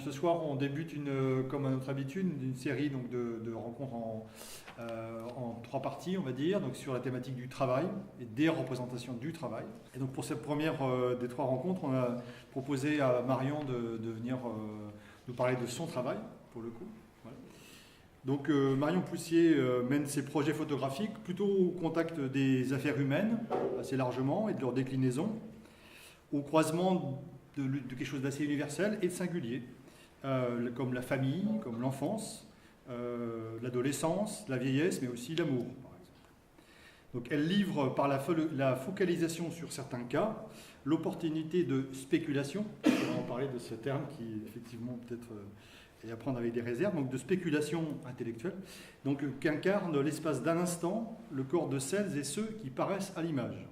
ce soir, on débute, comme à notre habitude, une série donc, de rencontres en 3 parties, on va dire, donc sur la thématique du travail et des représentations du travail. Et donc pour cette première des 3 rencontres, on a proposé à Marion de venir nous parler de son travail, pour le coup. Voilà. Donc Marion Poussier mène ses projets photographiques plutôt au contact des affaires humaines, assez largement, et de leur déclinaison, au croisement de quelque chose d'assez universel et de singulier, comme la famille, comme l'enfance, l'adolescence, la vieillesse, mais aussi l'amour, par exemple. Donc elle livre par la focalisation sur certains cas, l'opportunité de spéculation, on va en parler de ce terme qui effectivement peut-être est à prendre avec des réserves, donc de spéculation intellectuelle, donc qu'incarne l'espace d'un instant le corps de celles et ceux qui paraissent à l'image.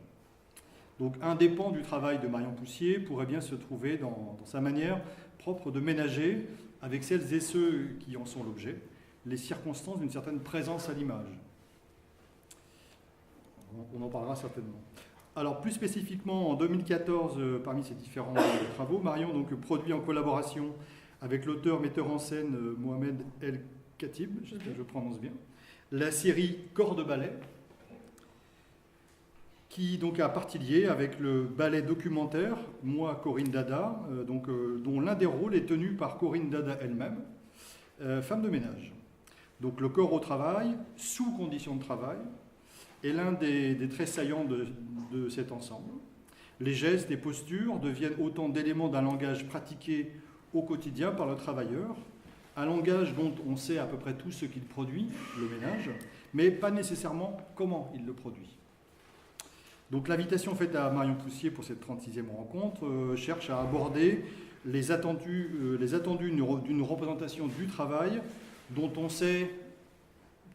Donc un des pans du travail de Marion Poussier pourrait bien se trouver dans sa manière propre de ménager, avec celles et ceux qui en sont l'objet, les circonstances d'une certaine présence à l'image. On en parlera certainement. Alors plus spécifiquement, en 2014, parmi ces différents travaux, Marion donc, produit en collaboration avec l'auteur-metteur en scène Mohamed El Khatib, j'espère que je prononce bien, la série Corps de ballet, qui donc a partie liée avec le ballet documentaire Moi, Corinne Dada, dont l'un des rôles est tenu par Corinne Dada elle-même, femme de ménage. Donc le corps au travail, sous conditions de travail, est l'un des traits saillants de cet ensemble. Les gestes et postures deviennent autant d'éléments d'un langage pratiqué au quotidien par le travailleur, un langage dont on sait à peu près tout ce qu'il produit, le ménage, mais pas nécessairement comment il le produit. Donc l'invitation faite à Marion Poussier pour cette 36e rencontre cherche à aborder les attendus d'une représentation du travail dont on sait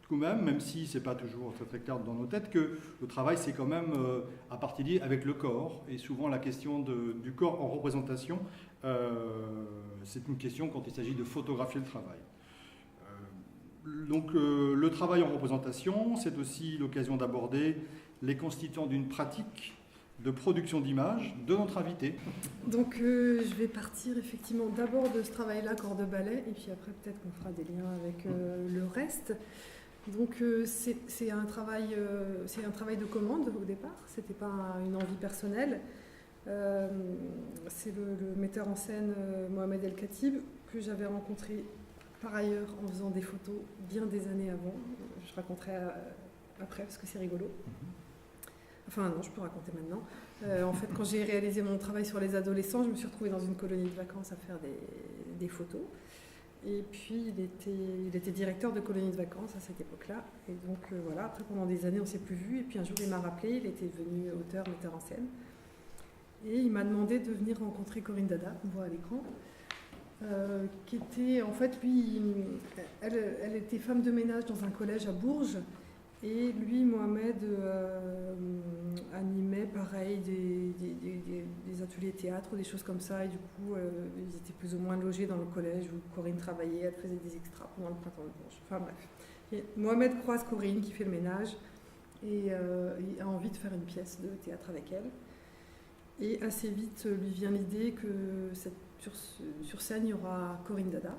quand même si ce n'est pas toujours très, très clair dans nos têtes, que le travail c'est quand même à partie liée avec le corps. Et souvent la question du corps en représentation, c'est une question quand il s'agit de photographier le travail. Donc le travail en représentation, c'est aussi l'occasion d'aborder les constituants d'une pratique de production d'images de notre invité. Donc je vais partir effectivement d'abord de ce travail-là, corps de ballet, et puis après peut-être qu'on fera des liens avec le reste. Donc c'est un travail de commande au départ, c'était pas une envie personnelle. C'est le metteur en scène Mohamed El Khatib que j'avais rencontré par ailleurs en faisant des photos bien des années avant. Je raconterai après parce que c'est rigolo. Enfin non, je peux raconter maintenant. En fait, quand j'ai réalisé mon travail sur les adolescents, je me suis retrouvée dans une colonie de vacances à faire des photos. Et puis, il était directeur de colonie de vacances à cette époque-là. Et donc, voilà, après, pendant des années, on ne s'est plus vu. Et puis, un jour, il m'a rappelé, il était devenu auteur, metteur en scène. Et il m'a demandé de venir rencontrer Corinne Dada, qu'on voit à l'écran, qui était, en fait, lui, elle était femme de ménage dans un collège à Bourges. Et lui, Mohamed, animait pareil des ateliers théâtre ou des choses comme ça. Et du coup, ils étaient plus ou moins logés dans le collège où Corinne travaillait. Elle faisait des extras pendant le printemps de Bourges. Enfin bref. Et Mohamed croise Corinne qui fait le ménage et il a envie de faire une pièce de théâtre avec elle. Et assez vite, lui vient l'idée que sur scène, il y aura Corinne Dada,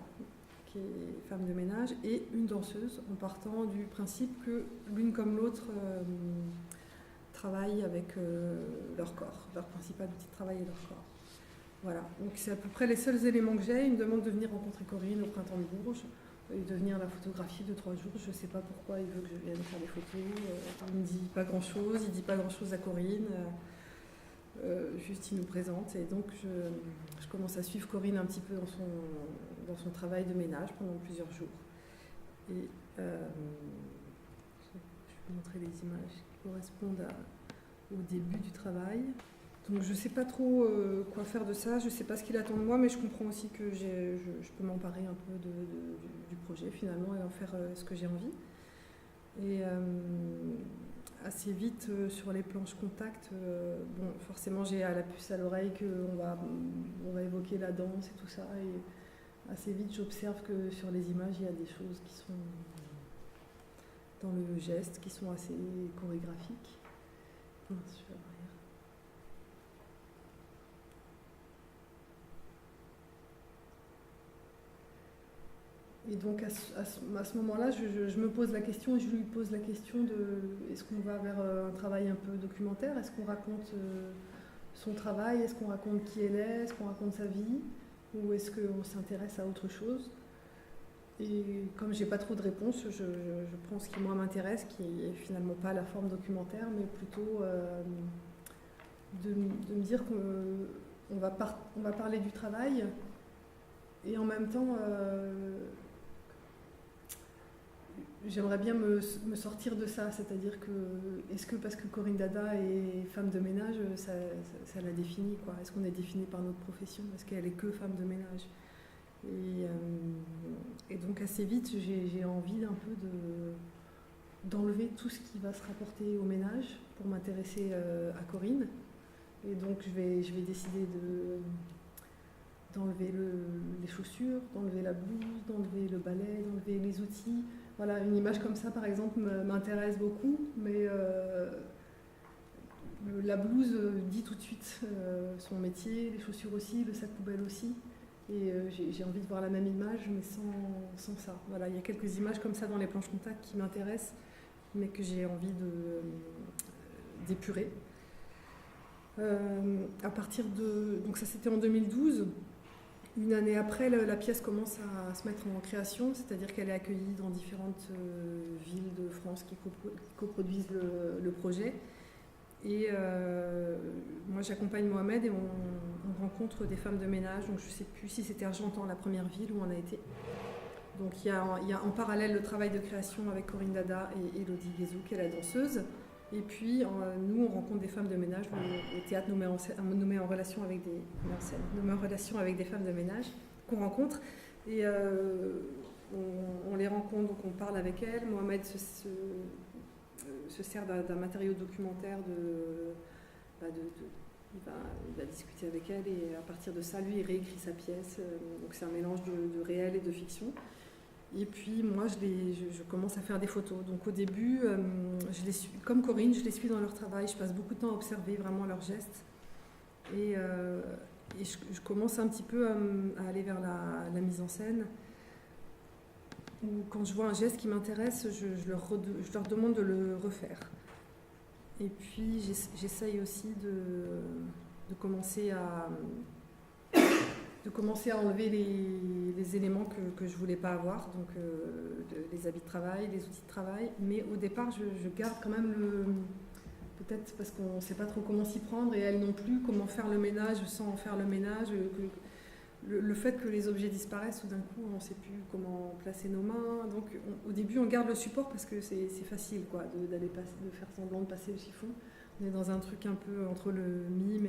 qui est femme de ménage, et une danseuse, en partant du principe que l'une comme l'autre travaillent avec leur corps. Leur principal outil de travail est leur corps. Voilà, donc c'est à peu près les seuls éléments que j'ai. Il me demande de venir rencontrer Corinne au printemps de Bourges et de venir la photographier 2-3 jours. Je ne sais pas pourquoi il veut que je vienne faire des photos. Il ne me dit pas grand-chose, il ne dit pas grand-chose à Corinne. Juste il nous présente et donc je commence à suivre Corinne un petit peu dans son travail de ménage pendant plusieurs jours. Et je vais vous montrer les images qui correspondent au début du travail. Donc je ne sais pas trop quoi faire de ça, je ne sais pas ce qu'il attend de moi, mais je comprends aussi que je peux m'emparer un peu du projet finalement et en faire ce que j'ai envie. Et assez vite sur les planches contact, forcément j'ai à la puce à l'oreille qu'on va évoquer la danse et tout ça, et assez vite j'observe que sur les images il y a des choses qui sont dans le geste, qui sont assez chorégraphiques. Et donc à ce moment-là, je me pose la question et je lui pose la question de est-ce qu'on va vers un travail un peu documentaire? Est-ce qu'on raconte son travail? Est-ce qu'on raconte qui elle est? Est-ce qu'on raconte sa vie? Ou est-ce qu'on s'intéresse à autre chose? Et comme j'ai pas trop de réponses, je prends ce qui moi m'intéresse, qui est finalement pas la forme documentaire, mais plutôt de me dire qu'on va parler du travail et en même temps j'aimerais bien me sortir de ça, c'est-à-dire que est-ce que parce que Corinne Dada est femme de ménage, ça la définit quoi? Est-ce qu'on est défini par notre profession? Est-ce qu'elle est que femme de ménage? Et donc assez vite, j'ai envie un peu d'enlever tout ce qui va se rapporter au ménage pour m'intéresser à Corinne. Et donc je vais décider d'enlever les chaussures, d'enlever la blouse, d'enlever le balai, d'enlever les outils. Voilà, une image comme ça par exemple m'intéresse beaucoup, mais la blouse dit tout de suite son métier, les chaussures aussi, le sac poubelle aussi. Et j'ai envie de voir la même image, mais sans ça. Voilà, il y a quelques images comme ça dans les planches contact qui m'intéressent, mais que j'ai envie d'épurer. À partir de... Donc ça, c'était en 2012. Une année après, la pièce commence à se mettre en création, c'est-à-dire qu'elle est accueillie dans différentes villes de France qui coproduisent le projet. Et moi, j'accompagne Mohamed et on rencontre des femmes de ménage. Donc, je ne sais plus si c'était Argentan, la première ville où on a été. Donc, il y a en parallèle le travail de création avec Corinne Dada et Elodie Guézou, qui est la danseuse. Et puis, nous, on rencontre des femmes de ménage. Le théâtre nous met en relation avec des femmes de ménage qu'on rencontre. Et on les rencontre, donc on parle avec elles. Mohamed se sert d'un matériau documentaire il va discuter avec elle et à partir de ça, lui, il réécrit sa pièce. Donc c'est un mélange de réel et de fiction. Et puis moi, je commence à faire des photos. Donc au début, comme Corinne, je les suis dans leur travail. Je passe beaucoup de temps à observer vraiment leurs gestes. Et je commence un petit peu à aller vers la mise en scène. Ou quand je vois un geste qui m'intéresse, je leur demande de le refaire. Et puis j'essaye aussi de commencer à enlever les éléments que je ne voulais pas avoir, donc les habits de travail, les outils de travail. Mais au départ, je garde quand même peut-être parce qu'on ne sait pas trop comment s'y prendre, et elle non plus, comment faire le ménage sans faire le ménage. Le fait que les objets disparaissent, tout d'un coup, on ne sait plus comment placer nos mains. Donc, au début, on garde le support parce que c'est facile, quoi, de faire semblant de passer le chiffon. On est dans un truc un peu entre le mime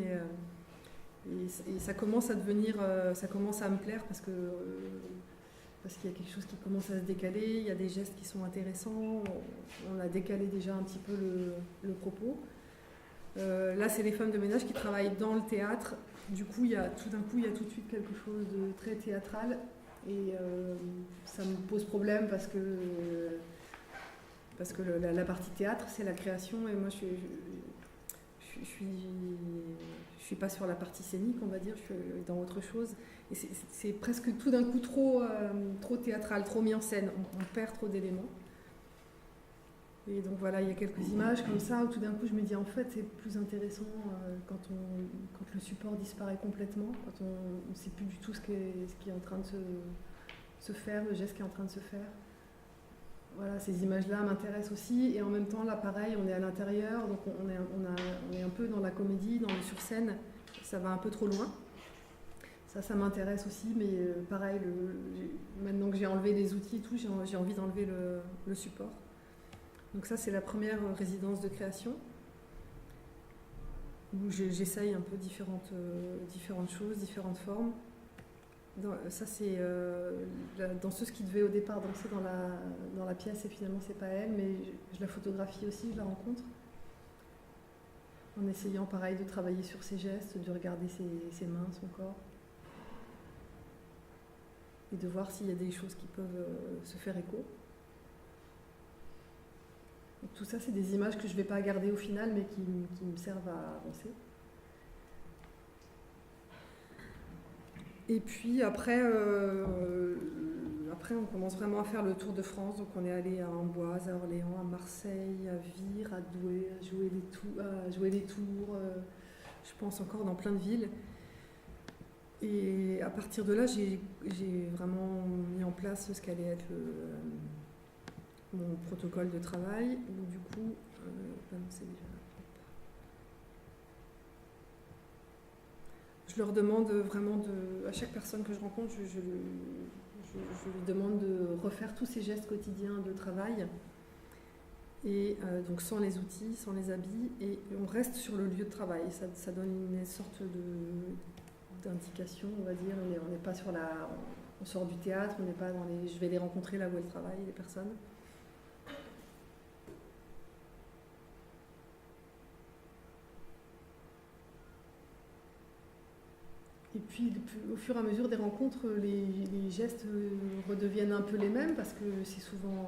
et ça commence à devenir, ça commence à me plaire parce qu'il y a quelque chose qui commence à se décaler. Il y a des gestes qui sont intéressants. On a décalé déjà un petit peu le propos. Là, c'est les femmes de ménage qui travaillent dans le théâtre. Du coup, il y a tout de suite quelque chose de très théâtral et ça me pose problème parce que la partie théâtre, c'est la création et moi, je suis pas sur la partie scénique, on va dire, je suis dans autre chose. Et c'est presque tout d'un coup trop théâtral, trop mis en scène. On perd trop d'éléments. Et donc voilà, il y a quelques images comme ça où tout d'un coup je me dis en fait c'est plus intéressant quand le support disparaît complètement, quand on ne sait plus du tout ce qui est en train de se faire, le geste qui est en train de se faire. Voilà, ces images-là m'intéressent aussi et en même temps là pareil, on est à l'intérieur, donc on est un peu dans la comédie, dans le sur-scène, ça va un peu trop loin. Ça m'intéresse aussi, mais pareil, maintenant que j'ai enlevé les outils et tout, j'ai envie d'enlever le support. Donc ça, c'est la première résidence de création où j'essaye un peu différentes choses, différentes formes. Ça, c'est la danseuse qui devait au départ danser dans la pièce et finalement, c'est pas elle, mais je la photographie aussi, je la rencontre. En essayant, pareil, de travailler sur ses gestes, de regarder ses mains, son corps. Et de voir s'il y a des choses qui peuvent se faire écho. Donc, tout ça, c'est des images que je ne vais pas garder au final, mais qui me servent à avancer. Et puis après, on commence vraiment à faire le tour de France. Donc on est allé à Amboise, à Orléans, à Marseille, à Vire, à Douai, à jouer les tours, je pense encore dans plein de villes. Et à partir de là, j'ai vraiment mis en place ce qu'allait être mon protocole de travail. Où du coup, c'est déjà... Je leur demande vraiment à chaque personne que je rencontre, je lui demande de refaire tous ces gestes quotidiens de travail, et donc sans les outils, sans les habits, et on reste sur le lieu de travail. Ça donne une sorte d'indication, on va dire. On n'est pas on sort du théâtre, on n'est pas dans je vais les rencontrer là où elles travaillent, les personnes. Et puis, au fur et à mesure des rencontres, les gestes redeviennent un peu les mêmes, parce que c'est souvent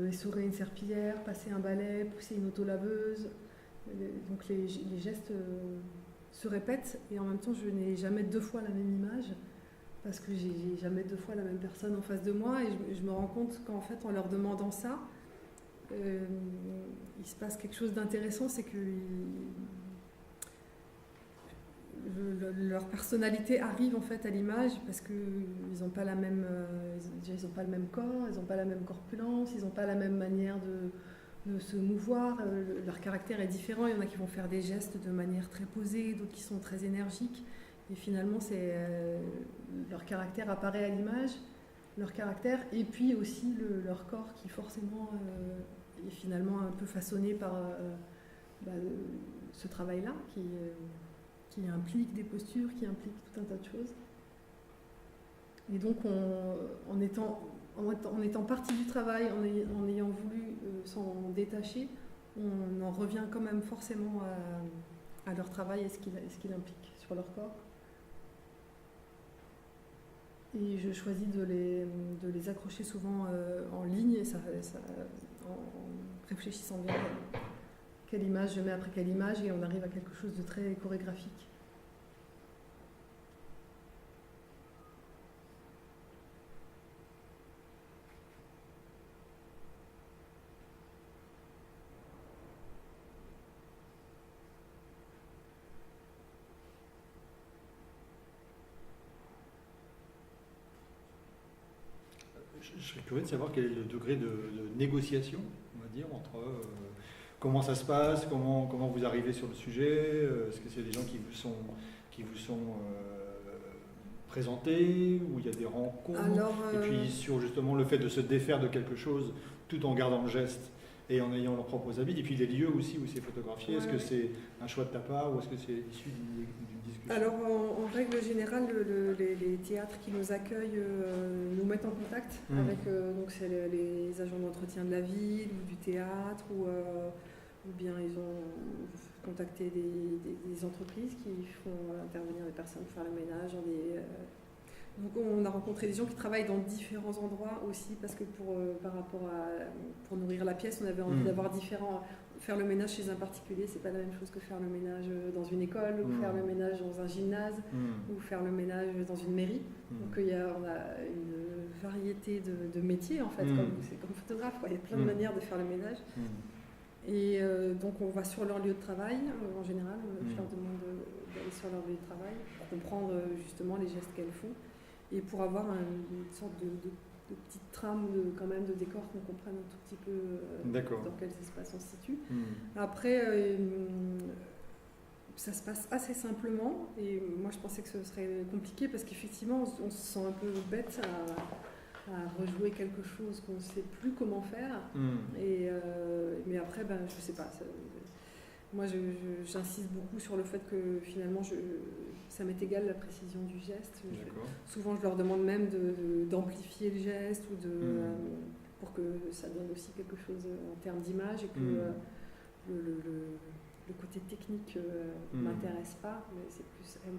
essorer une serpillière, passer un balai, pousser une autolaveuse. Donc les gestes se répètent, et en même temps, je n'ai jamais 2 fois la même image, parce que j'ai jamais 2 fois la même personne en face de moi, et je me rends compte qu'en fait, en leur demandant ça, il se passe quelque chose d'intéressant, c'est que leur personnalité arrive en fait à l'image, parce qu'ils n'ont pas le même corps, ils n'ont pas la même corpulence, ils n'ont pas la même manière de se mouvoir, leur caractère est différent. Il y en a qui vont faire des gestes de manière très posée, d'autres qui sont très énergiques, et finalement leur caractère apparaît à l'image, leur caractère, et puis aussi leur corps qui forcément est finalement un peu façonné par ce travail-là, qui implique des postures, qui implique tout un tas de choses. Et donc, en étant partie du travail, en ayant voulu s'en détacher, on en revient quand même forcément à leur travail et ce qu'il implique sur leur corps. Et je choisis de les accrocher souvent en ligne, et en réfléchissant bien quelle image je mets après quelle image, et on arrive à quelque chose de très chorégraphique. Je serais curieux de savoir quel est le degré de négociation, on va dire, entre comment ça se passe, comment vous arrivez sur le sujet, est-ce que c'est des gens qui vous sont présentés, ou il y a des rencontres, et puis sur justement le fait de se défaire de quelque chose tout en gardant le geste et en ayant leurs propres habits, et puis les lieux aussi où c'est photographié, est-ce que c'est un choix de ta part, ou est-ce que c'est issu d'une discussion? Alors en règle générale, les théâtres qui nous accueillent nous mettent en contact avec donc c'est les agents d'entretien de la ville ou du théâtre, ou bien ils ont contacté des entreprises qui font intervenir des personnes pour faire le ménage dans donc on a rencontré des gens qui travaillent dans différents endroits aussi, parce que pour nourrir la pièce, on avait envie d'avoir faire le ménage chez un particulier, c'est pas la même chose que faire le ménage dans une école, ou faire le ménage dans un gymnase, ou faire le ménage dans une mairie. Donc on a une variété de métiers en fait, c'est comme photographe, quoi. Il y a plein de manières de faire le ménage. Et donc on va sur leur lieu de travail, en général, je leur demande d'aller sur leur lieu de travail pour comprendre justement les gestes qu'elles font, et pour avoir une sorte de petite trame quand même de décor, qu'on comprenne un tout petit peu dans quels espaces on se situe. Après, ça se passe assez simplement, et moi je pensais que ce serait compliqué, parce qu'effectivement on se sent un peu bête à rejouer quelque chose qu'on ne sait plus comment faire. Mais après, je sais pas. Moi, j'insiste beaucoup sur le fait que finalement, ça m'est égal la précision du geste. Souvent, je leur demande même d'amplifier le geste, ou pour que ça donne aussi quelque chose en termes d'image, et que le côté technique m'intéresse pas, mais c'est plus elle,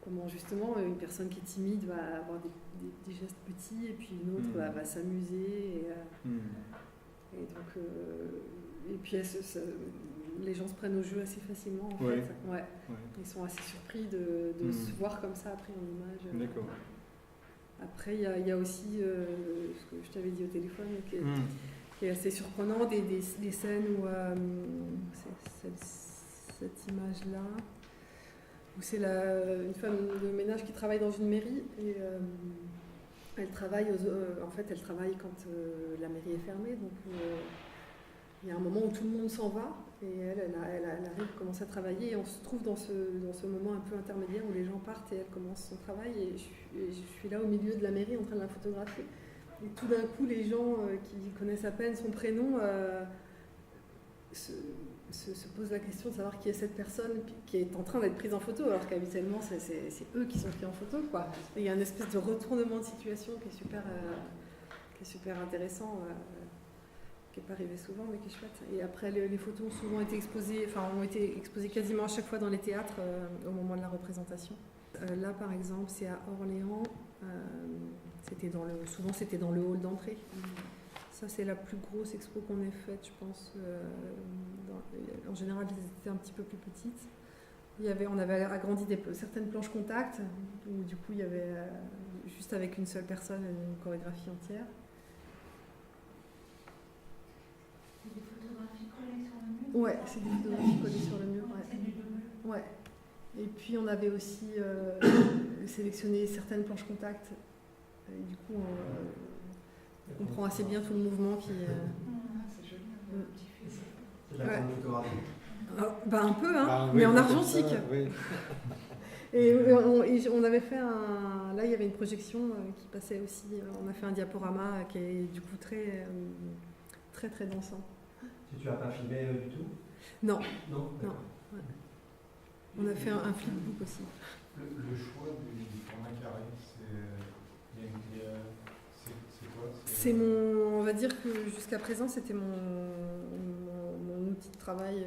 comment justement une personne qui est timide va avoir des gestes petits, et puis une autre va s'amuser, et donc et puis les gens se prennent au jeu assez facilement en fait. Ils sont assez surpris de se voir comme ça après en image. D'accord. Après, il y a aussi ce que je t'avais dit au téléphone, qui est assez surprenant, des scènes où cette image-là, où c'est une femme de ménage qui travaille dans une mairie et elle travaille elle travaille quand la mairie est fermée, donc il y a un moment où tout le monde s'en va et elle arrive, commence à travailler et on se trouve dans ce moment un peu intermédiaire où les gens partent et elle commence son travail et je suis là au milieu de la mairie en train de la photographier. Et tout d'un coup, les gens qui connaissent à peine son prénom se posent la question de savoir qui est cette personne qui est en train d'être prise en photo, alors qu'habituellement, c'est eux qui sont pris en photo, quoi. Et il y a une espèce de retournement de situation qui est super intéressant, qui n'est pas arrivé souvent, mais qui est chouette. Et après, les photos ont été exposées quasiment à chaque fois dans les théâtres au moment de la représentation. Là, par exemple, c'est à Orléans. Souvent c'était dans le hall d'entrée. Ça, c'est la plus grosse expo qu'on ait faite, je pense. En général, elles étaient un petit peu plus petites. On avait agrandi certaines planches contact, où du coup, il y avait juste avec une seule personne une chorégraphie entière. C'est des photographies collées sur le mur? Ouais, c'est des photographies collées sur le mur. Ouais. C'est du double. Ouais. Et puis on avait aussi sélectionné certaines planches contact. Et du coup, on comprend assez bien tout le mouvement qui. C'est joli, un petit fil. C'est de la grande photographie. Un peu, hein, oui, mais en comme argentique. ça, oui. Et on avait fait Là, il y avait une projection qui passait aussi. On a fait un diaporama qui est du coup très, très, très dansant. Si tu n'as pas filmé du tout? Non. Non. Non. Ouais. On a fait un flipbook aussi. Le choix du format carré, c'est quoi? On va dire que jusqu'à présent, c'était mon outil de travail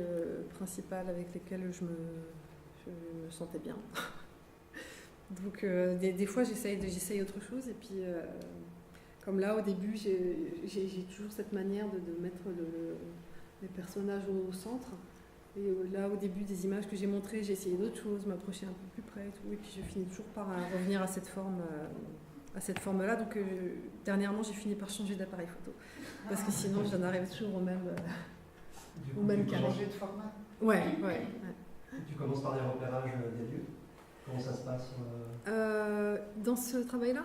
principal avec lequel je me sentais bien. Donc des fois, j'essaye autre chose. Et puis, comme là, au début, j'ai toujours cette manière de mettre les personnages au centre. Et là, au début des images que j'ai montrées, j'ai essayé d'autres choses, m'approcher un peu plus près et tout. Et puis je finis toujours par revenir à cette forme-là. Donc dernièrement, j'ai fini par changer d'appareil photo. Parce que sinon, j'en arrive toujours au même carré. Changer de format. Ouais. Tu commences par des repérages des lieux. Comment ça se passe Dans ce travail-là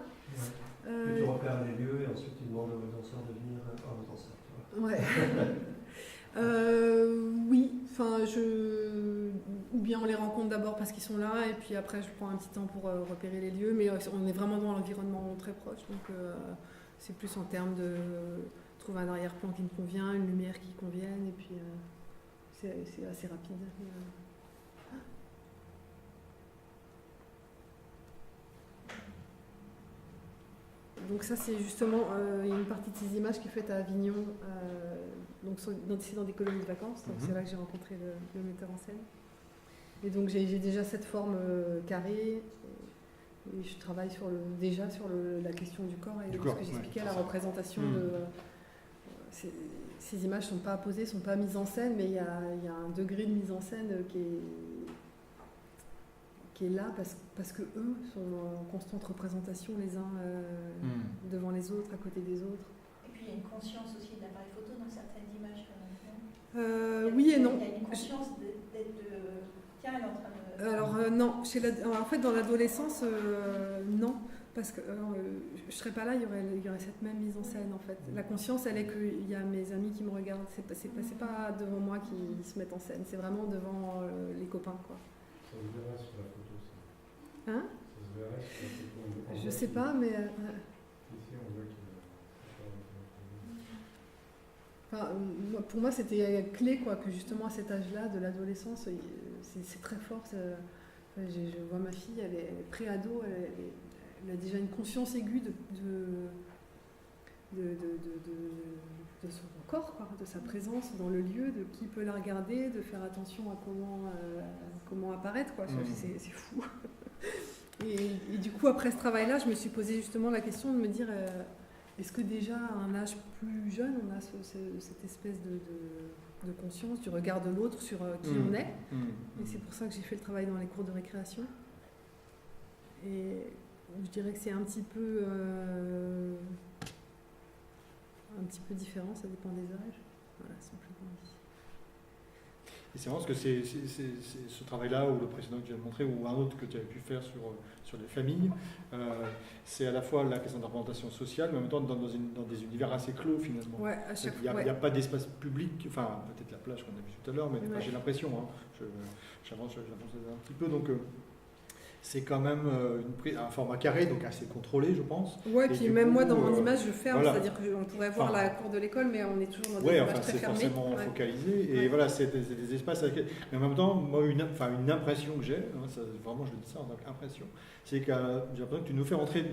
Tu repères les lieux et ensuite tu demandes aux danseurs de venir. Aux danseurs, tu vois. Ouais. Oui, ou bien on les rencontre d'abord parce qu'ils sont là et puis après je prends un petit temps pour repérer les lieux, mais on est vraiment dans l'environnement très proche, donc c'est plus en termes de trouver un arrière-plan qui me convient, une lumière qui convienne, et puis c'est assez rapide. Donc ça, c'est justement une partie de ces images qui est faite à Avignon, donc c'est dans des colonies de vacances, donc c'est là que j'ai rencontré le metteur en scène. Et donc j'ai déjà cette forme carrée, et je travaille déjà sur la question du corps, et ce que j'expliquais à la représentation de... Ces images ne sont pas apposées, ne sont pas mises en scène, mais il y a un degré de mise en scène qui est là parce que eux sont en constante représentation les uns devant les autres, à côté des autres. Et puis il y a une conscience aussi de l'appareil photo dans certaines images quand même. Oui et non. Il y a une conscience d'être tiens, elle est en train de... Alors non, en fait dans l'adolescence, non. Parce que je ne serais pas là, il y aurait cette même mise en scène en fait. La conscience, elle est qu'il y a mes amis qui me regardent. C'est pas devant moi qui se mettent en scène, c'est vraiment devant les copains, quoi. Ça se verrait sur la photo, ça. Hein? Ça se verrait sur la photo. Je sais pas, mais... Ici, on voit qu'il pour moi, c'était clé, quoi, que justement à cet âge-là, de l'adolescence, c'est très fort. Je vois ma fille, elle est pré-ado, elle a déjà une conscience aiguë de son corps, quoi, de sa présence dans le lieu, de qui peut la regarder, de faire attention à comment apparaître, quoi. C'est fou. Et du coup, après ce travail-là, je me suis posé justement la question de me dire est-ce que déjà à un âge plus jeune, on a cette espèce de conscience du regard de l'autre sur qui on est. Et c'est pour ça que j'ai fait le travail dans les cours de récréation. Et je dirais que c'est un petit peu différent, ça dépend des âges. Voilà, simplement dit. Et c'est marrant parce que c'est ce travail-là, ou le précédent que tu viens de montrer, ou un autre que tu avais pu faire sur les familles, c'est à la fois la question de la représentation sociale, mais en même temps dans des univers assez clos finalement. Ouais, à chaque Il n'y a pas d'espace public, enfin peut-être la plage qu'on a vu tout à l'heure, mais Ouais. j'ai l'impression, hein, j'avance un petit peu, donc c'est quand même un format carré, donc assez contrôlé, je pense. Ouais, Et puis du même coup, moi dans mon image je ferme, voilà. c'est-à-dire qu'on pourrait voir Enfin, la cour de l'école, mais on est toujours dans des Ouais, images enfin très c'est fermées. forcément Ouais. focalisé, et Ouais. voilà, c'est des espaces avec... Mais en même temps, moi, une impression que j'ai, hein, vraiment je dis ça en tant qu'impression, c'est que j'ai l'impression que tu nous fais rentrer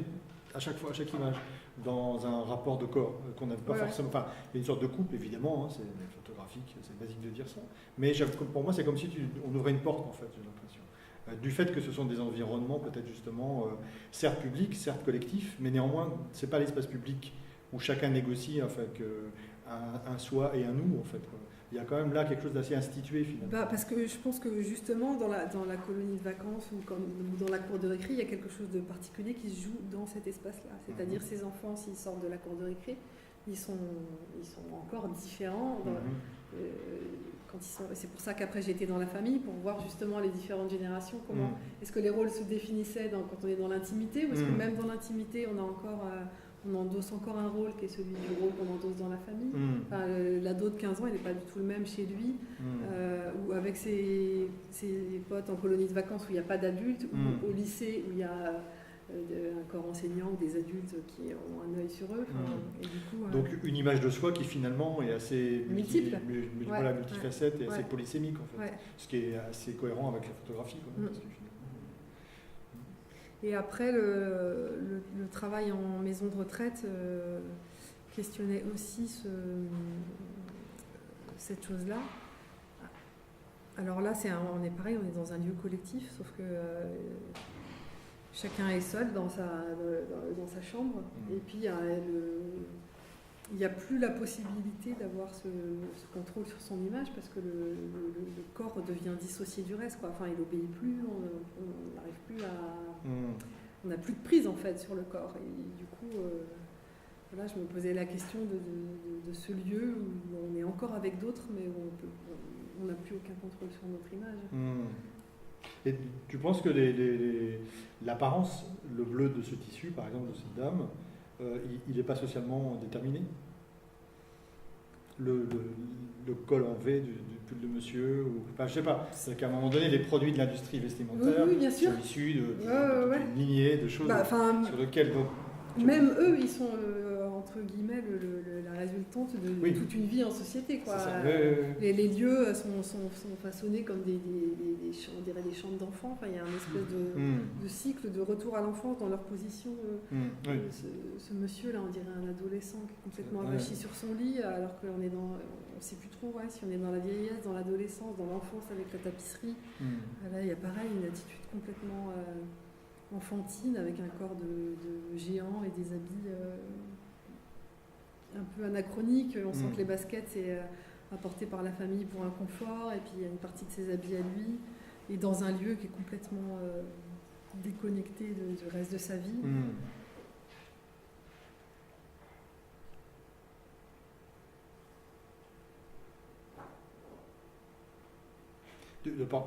à chaque fois, à chaque image, dans un rapport de corps qu'on n'a pas Ouais, forcément... Enfin, il y a une sorte de couple, évidemment, hein, c'est photographique, c'est basique de dire ça, mais pour moi c'est comme si on ouvrait une porte, en fait, j'ai l'impression. Du fait que ce sont des environnements peut-être justement, certes publics, certes collectifs, mais néanmoins, c'est pas l'espace public où chacun négocie enfin, un soi et un nous, en fait, quoi. Il y a quand même là quelque chose d'assez institué, finalement. Parce que je pense que justement dans la colonie de vacances ou dans la cour de récré, il y a quelque chose de particulier qui se joue dans cet espace-là. C'est-à-dire ces enfants, s'ils sortent de la cour de récré, ils sont encore différents. C'est pour ça qu'après j'ai été dans la famille pour voir justement les différentes générations, comment est-ce que les rôles se définissaient quand on est dans l'intimité, ou est-ce que même dans l'intimité on endosse encore un rôle qui est celui du rôle qu'on endosse dans la famille. Enfin, l'ado de 15 ans, il n'est pas du tout le même chez lui, ou avec ses potes en colonie de vacances où il n'y a pas d'adultes, ou au lycée où il y a un corps enseignant ou des adultes qui ont un œil sur eux. Et du coup, donc une image de soi qui finalement est assez multifacette et assez polysémique, en fait. Ce qui est assez cohérent avec la photographie, quoi, parce que finalement... Et après, le travail en maison de retraite questionnait aussi cette chose-là. Alors là, on est pareil, on est dans un lieu collectif, sauf que chacun est seul dans sa chambre. Et puis, il n'y a plus la possibilité d'avoir ce contrôle sur son image parce que le corps devient dissocié du reste, quoi. Enfin, il n'obéit plus, on n'arrive plus à... On n'a plus de prise en fait sur le corps. Et du coup, là, je me posais la question de ce lieu où on est encore avec d'autres, mais où on n'a plus aucun contrôle sur notre image. Et tu penses que l'apparence, le bleu de ce tissu, par exemple, de cette dame, il n'est pas socialement déterminé? Le col en V du pull de monsieur, enfin je sais pas, c'est qu'à un moment donné les produits de l'industrie vestimentaire sont issus d'une lignée de choses sur lesquelles même eux ils sont entre guillemets la résultante de toute une vie en société, quoi. Les lieux sont façonés comme on dirait des chambres d'enfants. Enfin, il y a un espèce de cycle de retour à l'enfance dans leur position. Ce monsieur là, on dirait un adolescent qui est complètement avachi sur son lit, alors qu'on est on sait plus trop si on est dans la vieillesse, dans l'adolescence, dans l'enfance avec la tapisserie. Là, il y a pareil une attitude complètement enfantine avec un corps de géant et des habits un peu anachroniques. On sent que les baskets c'est apporté par la famille pour un confort, et puis il y a une partie de ses habits à lui, et dans un lieu qui est complètement déconnecté du reste de sa vie.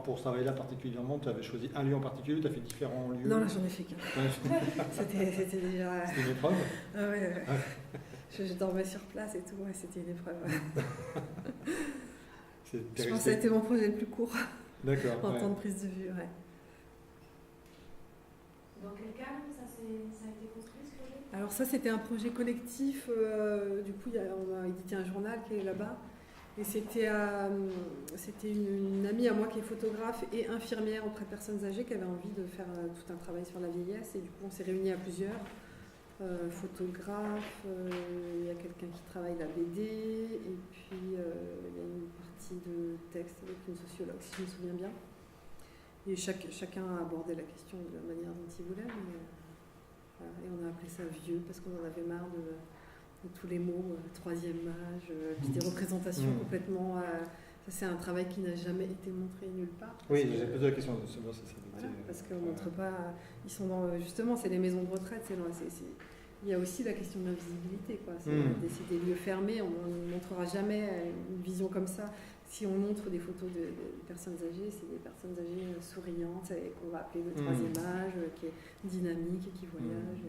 Pour ce travail-là particulièrement, tu avais choisi un lieu en particulier, tu as fait différents lieux? Non, là j'en ai fait qu'un. C'était déjà... C'était une épreuve? Je dormais sur place et tout, c'était une épreuve. Je pense que ça a été mon projet le plus court. D'accord. En temps de prise de vue, Dans quel cadre ça a été construit, ce projet? Alors ça, c'était un projet collectif. Du coup, on a édité un journal qui est là-bas. Et c'était une amie à moi qui est photographe et infirmière auprès de personnes âgées qui avait envie de faire tout un travail sur la vieillesse. Et du coup, on s'est réunis à plusieurs. Photographe, il y a quelqu'un qui travaille la BD, et puis il y a une partie de texte avec une sociologue, si je me souviens bien. Et chacun a abordé la question de la manière dont il voulait. Et on a appelé ça vieux parce qu'on en avait marre de tous les mots, troisième âge, puis des représentations complètement c'est un travail qui n'a jamais été montré nulle part. Oui, j'ai posé la question de savoir si ça voilà, parce qu'on ne montre pas. Ils sont dans. Justement, c'est les maisons de retraite. Il y a aussi la question de l'invisibilité. C'est des lieux fermés. On ne montrera jamais une vision comme ça. Si on montre des photos de personnes âgées, c'est des personnes âgées souriantes, qu'on va appeler le troisième âge, qui est dynamique et qui voyage.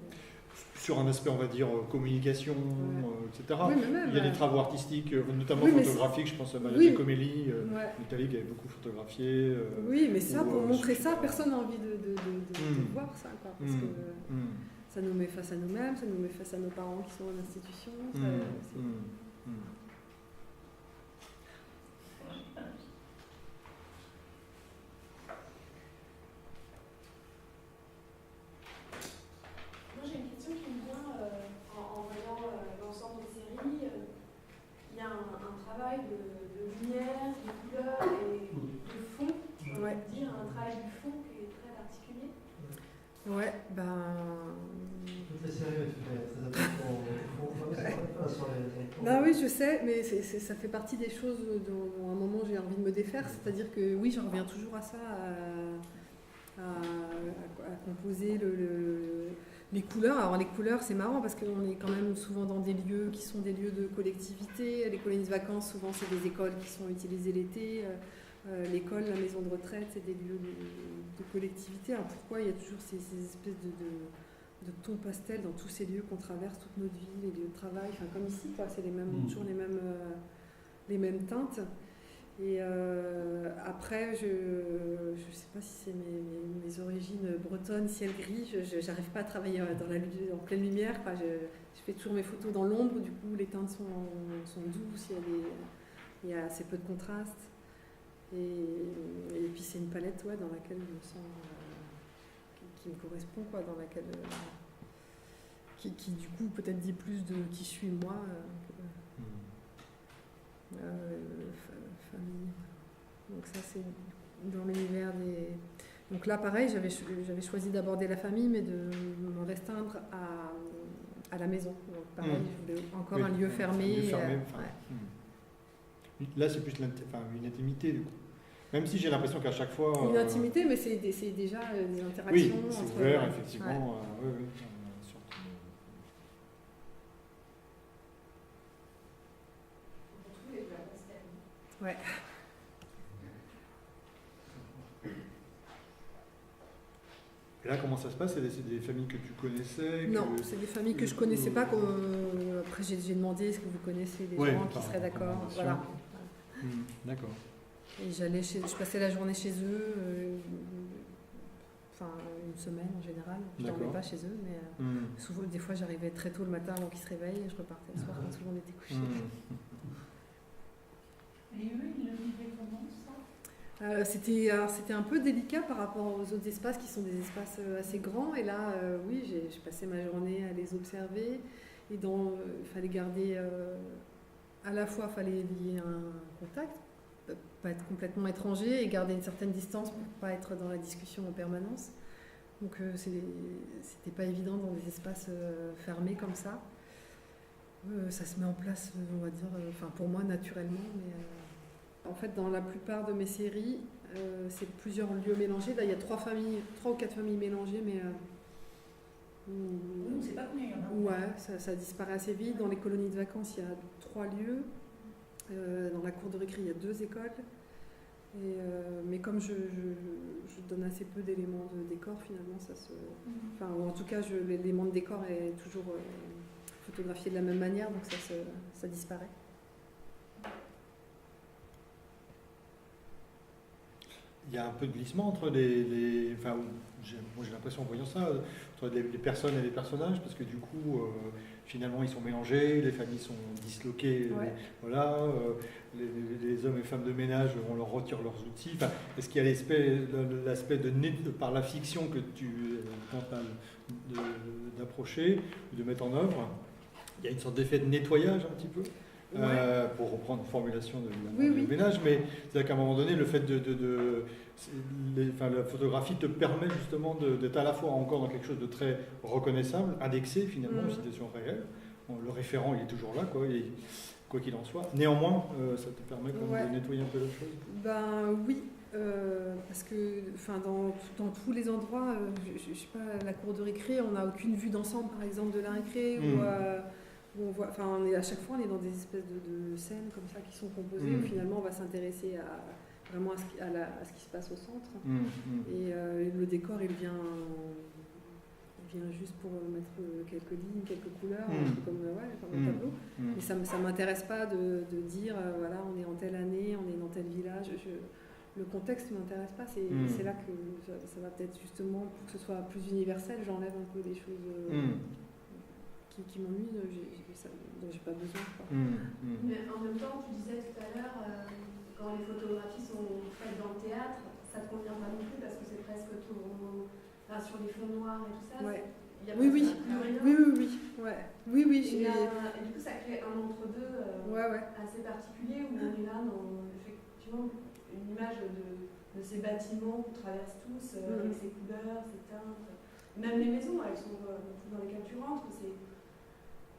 Sur un aspect, on va dire, communication, etc. Oui, mais même, il y a des travaux artistiques, notamment photographiques, je pense à Maja Giacomelli, l'Italie qui avait beaucoup photographié. Oui, mais ça, pour montrer ça, personne n'a envie de voir ça, parce que ça nous met face à nous-mêmes, ça nous met face à nos parents qui sont en institution. De lumière, de couleur et de fond, on va dire un travail du fond qui est très particulier. Toute la série est très importante. Ben oui, je sais, mais ça fait partie des choses dont à un moment j'ai envie de me défaire, c'est-à-dire que oui, j'en reviens toujours à ça, à composer les couleurs. Alors les couleurs, c'est marrant parce qu'on est quand même souvent dans des lieux qui sont des lieux de collectivité. Les colonies de vacances, souvent c'est des écoles qui sont utilisées l'été. L'école, la maison de retraite, c'est des lieux de collectivité. Alors pourquoi il y a toujours ces espèces de tons pastels dans tous ces lieux qu'on traverse toute notre vie, les lieux de travail, comme ici, c'est toujours les mêmes teintes. Et après, je ne sais pas si c'est mes origines bretonnes, ciel gris, je n'arrive pas à travailler en pleine lumière. Je fais toujours mes photos dans l'ombre, du coup les teintes sont douces, il y a assez peu de contraste. Et puis c'est une palette dans laquelle je me sens, qui me correspond, dans laquelle, qui du coup peut-être dit plus de qui suis moi. Famille. Donc ça c'est dans l'univers des... Donc là pareil, j'avais choisi d'aborder la famille mais de me restreindre à la maison. Donc pareil, je voulais encore un lieu fermé. Là c'est plus une intimité du coup. Même si j'ai l'impression qu'à chaque fois... Une intimité, mais c'est déjà des interactions. Oui, c'est ouvert effectivement. Ouais. Et là, comment ça se passe? C'est des familles que tu connaissais? Non, c'est des familles que je ne connaissais pas. Après, j'ai demandé est-ce que vous connaissez des gens qui seraient d'accord. Voilà. D'accord. Et je passais la journée chez eux, une semaine en général. Je ne dormais pas chez eux, mais souvent, des fois, j'arrivais très tôt le matin avant qu'ils se réveillent et je repartais le soir quand tout le monde était couché. Et eux, ils le vivaient comment, ça? C'était un peu délicat par rapport aux autres espaces qui sont des espaces assez grands. Et là, oui, je passais ma journée à les observer. Et il fallait garder, à la fois, il fallait lier un contact, pas être complètement étranger et garder une certaine distance pour ne pas être dans la discussion en permanence. Donc, c'était pas évident dans des espaces fermés comme ça. Ça se met en place, on va dire, pour moi naturellement, mais... En fait, dans la plupart de mes séries, c'est plusieurs lieux mélangés. Là, il y a 3 ou 4 familles mélangées, mais... Donc, c'est pas connu, hein. Ouais, ça disparaît assez vite. Dans les colonies de vacances, il y a 3 lieux. Dans la cour de récré, il y a 2 écoles. Mais comme je donne assez peu d'éléments de décor, finalement, ça se... ou en tout cas, l'élément de décor est toujours photographié de la même manière, donc ça disparaît. Il y a un peu de glissement entre j'ai l'impression en voyant ça, entre les personnes et les personnages, parce que du coup, finalement, ils sont mélangés, les familles sont disloquées, les hommes et femmes de ménage, on leur retire leurs outils. Est-ce qu'il y a l'aspect par la fiction que tu tentes d'approcher, de mettre en œuvre? Il y a une sorte d'effet de nettoyage un petit peu? Pour reprendre une formulation de ménage, mais c'est-à-dire qu'à un moment donné, le fait la photographie te permet justement d'être à la fois encore dans quelque chose de très reconnaissable, indexé finalement, une situation réelle. Bon, le référent, il est toujours là, quoi. Et quoi qu'il en soit. Néanmoins, ça te permet quand même de nettoyer un peu la chose. Ben oui, parce que dans tous les endroits, je sais pas, la cour de récré, on n'a aucune vue d'ensemble, par exemple, de la récré, où on voit, à chaque fois, on est dans des espèces de scènes comme ça qui sont composées, où finalement, on va s'intéresser vraiment à ce qui se passe au centre. Et le décor, il vient juste pour mettre quelques lignes, quelques couleurs, un peu comme un tableau. Mais ça ne m'intéresse pas de dire, voilà, on est en telle année, on est dans tel village. Le contexte ne m'intéresse pas. C'est là que ça va peut-être justement, pour que ce soit plus universel, j'enlève un peu des choses qui m'ennuient, dont j'ai pas besoin. Mais en même temps, tu disais tout à l'heure, quand les photographies sont faites dans le théâtre, ça ne te convient pas non plus parce que c'est presque tout... sur les fonds noirs et tout ça, il y a oui. Et du coup, ça crée un entre-deux assez particulier où on est là dans effectivement une image de ces bâtiments qu'on traverse tous, avec ces couleurs, ces teintes. Même les maisons, elles sont dans lesquelles tu rentres, c'est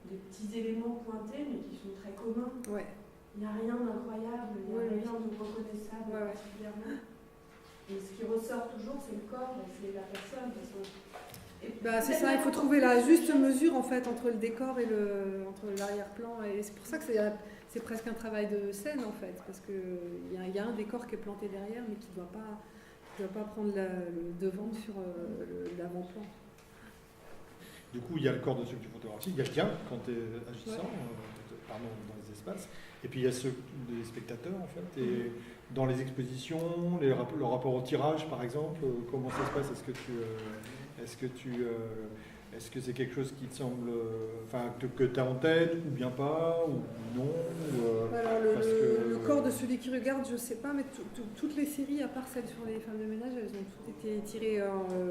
des petits éléments pointés mais qui sont très communs. Il n'y a rien d'incroyable, il n'y a rien de reconnaissable particulièrement. Et ce qui ressort toujours, c'est le corps, c'est la personne. C'est ça, il faut trouver la juste mesure en fait entre le décor et entre l'arrière-plan. Et c'est pour ça que c'est presque un travail de scène en fait, parce qu'il y a un décor qui est planté derrière, mais qui ne doit pas prendre le devant sur l'avant-plan. Du coup, il y a le corps de ceux que tu photographies, il y a le tien quand tu es agissant, dans les espaces, et puis il y a ceux des spectateurs en fait. Et dans les expositions, le rapport au tirage par exemple, comment ça se passe? Est-ce que c'est quelque chose qui te semble, que tu as en tête, ou bien pas, ou non Alors le corps de celui qui regarde, je sais pas, mais toutes les séries, à part celles sur les femmes de ménage, elles ont toutes été tirées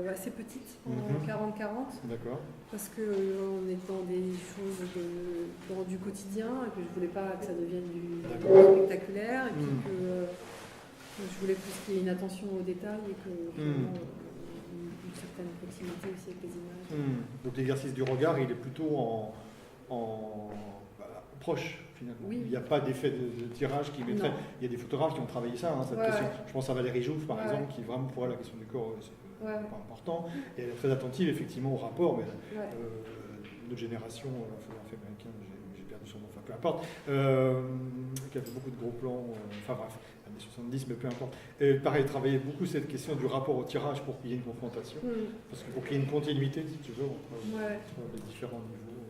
assez petites, en 40-40. D'accord. Parce qu'on est dans des choses du quotidien, et que je voulais pas que ça devienne du spectaculaire, et puis que je voulais plus qu'il y ait une attention aux détails, et que une certaine proximité aussi avec les images. Donc l'exercice du regard, il est plutôt proche finalement. Oui. Il n'y a pas d'effet de tirage qui mettrait. Il y a des photographes qui ont travaillé ça, cette question. Je pense à Valérie Jouve par exemple, qui vraiment pour elle la question du corps c'est pas important. Et elle est très attentive effectivement au rapport, mais notre génération, photographe américain, j'ai perdu son nom, peu importe, qui a fait beaucoup de gros plans, années 70, mais peu importe. Et pareil, travailler beaucoup cette question du rapport au tirage pour qu'il y ait une confrontation. Parce que pour qu'il y ait une continuité, si tu veux, entre les différents niveaux.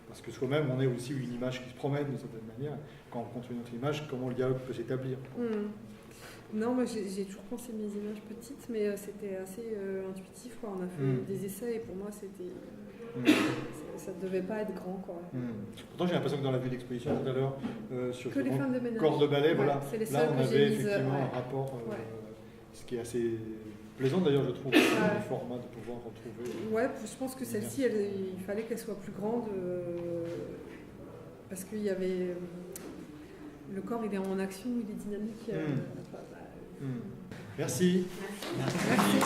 Parce que soi-même, on est aussi une image qui se promène d'une certaine manière. Quand on construit notre image, comment le dialogue peut s'établir. Non, moi j'ai toujours pensé mes images petites, mais c'était assez intuitif. On a fait des essais et pour moi, c'était... ça ne devait pas être grand. Pourtant, j'ai l'impression que dans la vue d'exposition tout à l'heure, sur les femmes de ménage. Corps de ballet, c'est les là on que avait j'ai effectivement un rapport, ce qui est assez plaisant d'ailleurs, je trouve, le format de pouvoir retrouver. Je pense que celle-ci, il fallait qu'elle soit plus grande, parce qu'il y avait... Le corps, il est en action, il est dynamique. Merci. Merci.